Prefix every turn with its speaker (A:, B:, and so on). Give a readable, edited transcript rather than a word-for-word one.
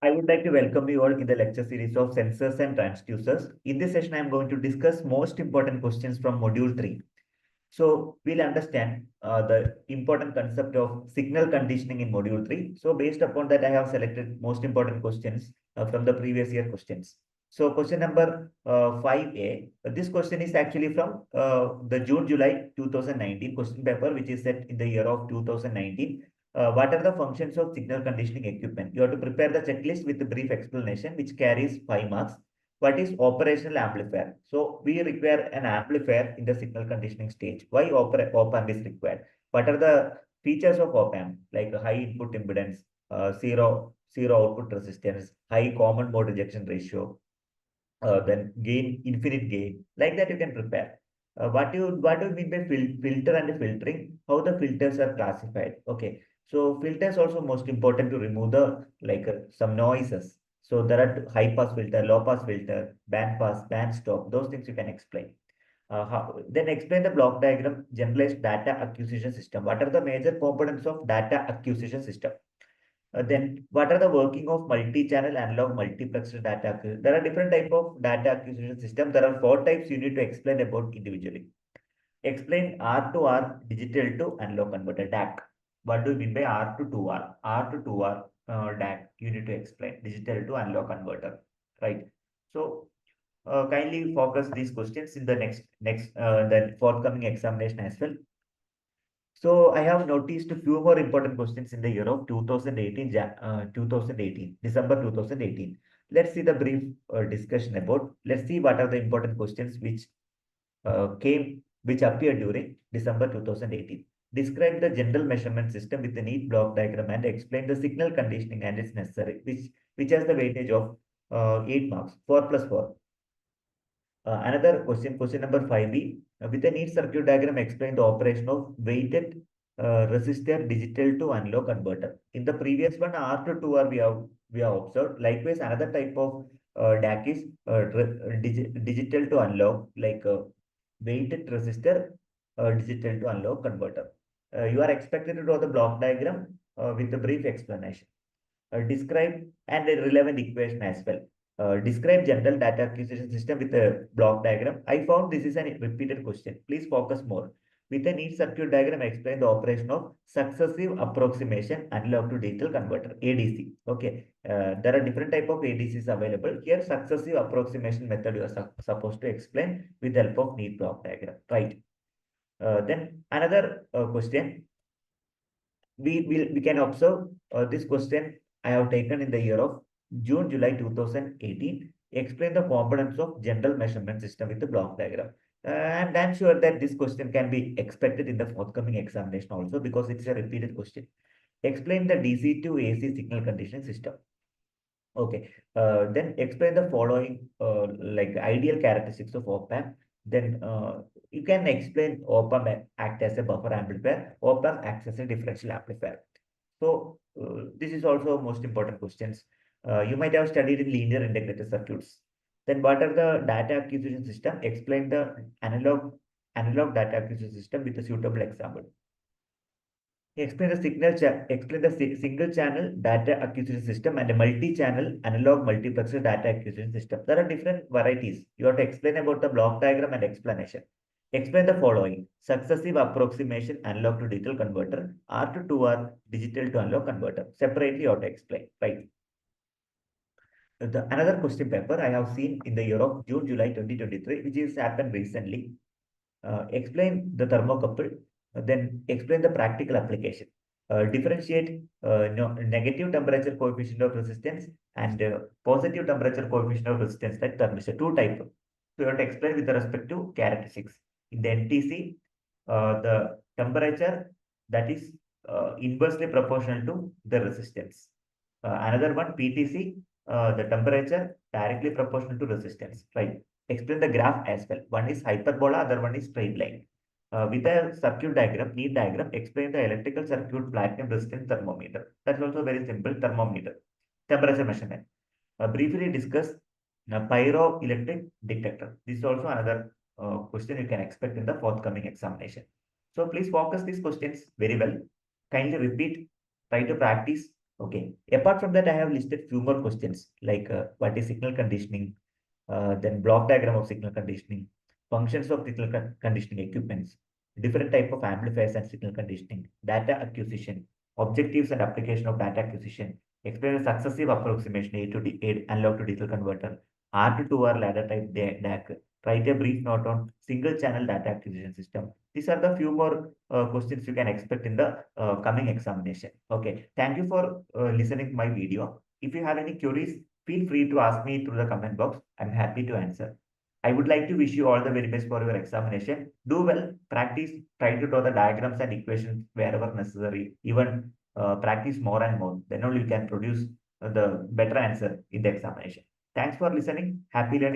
A: I would like to welcome you all in the lecture series of Sensors and Transducers. In this session, I am going to discuss most important questions from Module 3. So we'll understand the important concept of signal conditioning in Module 3. So based upon that, I have selected most important questions from the previous year questions. So question number 5A, this question is actually from the June-July 2019 question paper, which is set in the year of 2019. What are the functions of signal conditioning equipment? You have to prepare the checklist with a brief explanation, which carries 5 marks. What is operational amplifier? So we require an amplifier in the signal conditioning stage. Why op-amp is required? What are the features of op-amp? Like a high input impedance, zero output resistance, high common mode rejection ratio, then gain, infinite gain. Like that you can prepare. What do you mean by filter and filtering? How the filters are classified? Okay, so filters also most important to remove the some noises. So there are high pass filter, low pass filter, band pass, band stop. Those things you can explain. Then explain the block diagram, generalized data acquisition system. What are the major components of data acquisition system? Then what are the working of multi-channel analog multiplexer data acquisition? There are different type of data acquisition system. There are 4 types you need to explain about individually. Explain R to R digital to analog converter DAC. What do you mean by R to 2R? R to 2R DAC. You need to explain digital to analog converter, right? So kindly focus these questions in the next the forthcoming examination as well. So I have noticed a few more important questions in the year of 2018, December 2018. Let's see the brief discussion about. Let's see what are the important questions which appeared during December 2018. Describe the general measurement system with a neat block diagram and explain the signal conditioning and its necessary, which has the weightage of 8 marks, 4 plus 4. Another question, question number 5B. With a neat circuit diagram, explain the operation of weighted resistor digital to analog converter. In the previous one, R to 2R we have observed. Likewise, another type of DAC is digital to analog, like weighted resistor digital to analog converter. You are expected to draw the block diagram with a brief explanation. Describe and a relevant equation as well. Describe general data acquisition system with a block diagram. I found this is a repeated question. Please focus more. With a neat circuit diagram, explain the operation of successive approximation analog to digital converter, ADC. Okay, there are different type of ADCs available. Here, successive approximation method you are supposed to explain with the help of neat block diagram, right? Then another question we can observe this question I have taken in the year of June-July 2018. Explain the components of general measurement system with the block diagram. And I'm sure that this question can be expected in the forthcoming examination also because it's a repeated question. Explain the DC to AC signal conditioning system. Okay, then explain the following like ideal characteristics of op-amp. Then you can explain op-amp act as a buffer amplifier, op-amp acts as a differential amplifier. So this is also most important questions. You might have studied in linear integrated circuits. Then what are the data acquisition system? Explain the analog data acquisition system with a suitable example. Explain the single channel data acquisition system and a multi-channel analog multiplexer data acquisition system. There are different varieties. You have to explain about the block diagram and explanation. Explain the following. Successive approximation analog to digital converter, R to 2R digital to analog converter. Separately you have to explain, right? Another question paper I have seen in the year of June-July 2023, which has happened recently. Explain the thermocouple, then explain the practical application. Differentiate negative temperature coefficient of resistance and positive temperature coefficient of resistance, like thermistor, two types. So you have to explain with respect to characteristics. In the NTC, the temperature that is inversely proportional to the resistance. Another one, PTC, the temperature directly proportional to resistance, right? Explain the graph as well. One is hyperbola, other one is straight line. With a circuit diagram, neat diagram, explain the electrical circuit platinum resistance thermometer. That's also very simple thermometer, temperature measurement. Briefly discuss pyroelectric detector. This is also another question you can expect in the forthcoming examination. So please focus these questions very well. Kindly repeat, try to practice Okay. Apart from that, I have listed few more questions like what is signal conditioning, then block diagram of signal conditioning, functions of signal conditioning equipments, different type of amplifiers and signal conditioning, data acquisition, objectives and application of data acquisition, explain the successive approximation A to D, A analog to digital converter, R to 2R ladder type DAC, write a brief note on single channel data acquisition system. These are the few more questions you can expect in the coming examination. Okay, thank you for listening to my video. If you have any queries, feel free to ask me through the comment box. I'm happy to answer. I would like to wish you all the very best for your examination. Do well, practice, try to draw the diagrams and equations wherever necessary. Even practice more and more. Then only you can produce the better answer in the examination. Thanks for listening. Happy learning.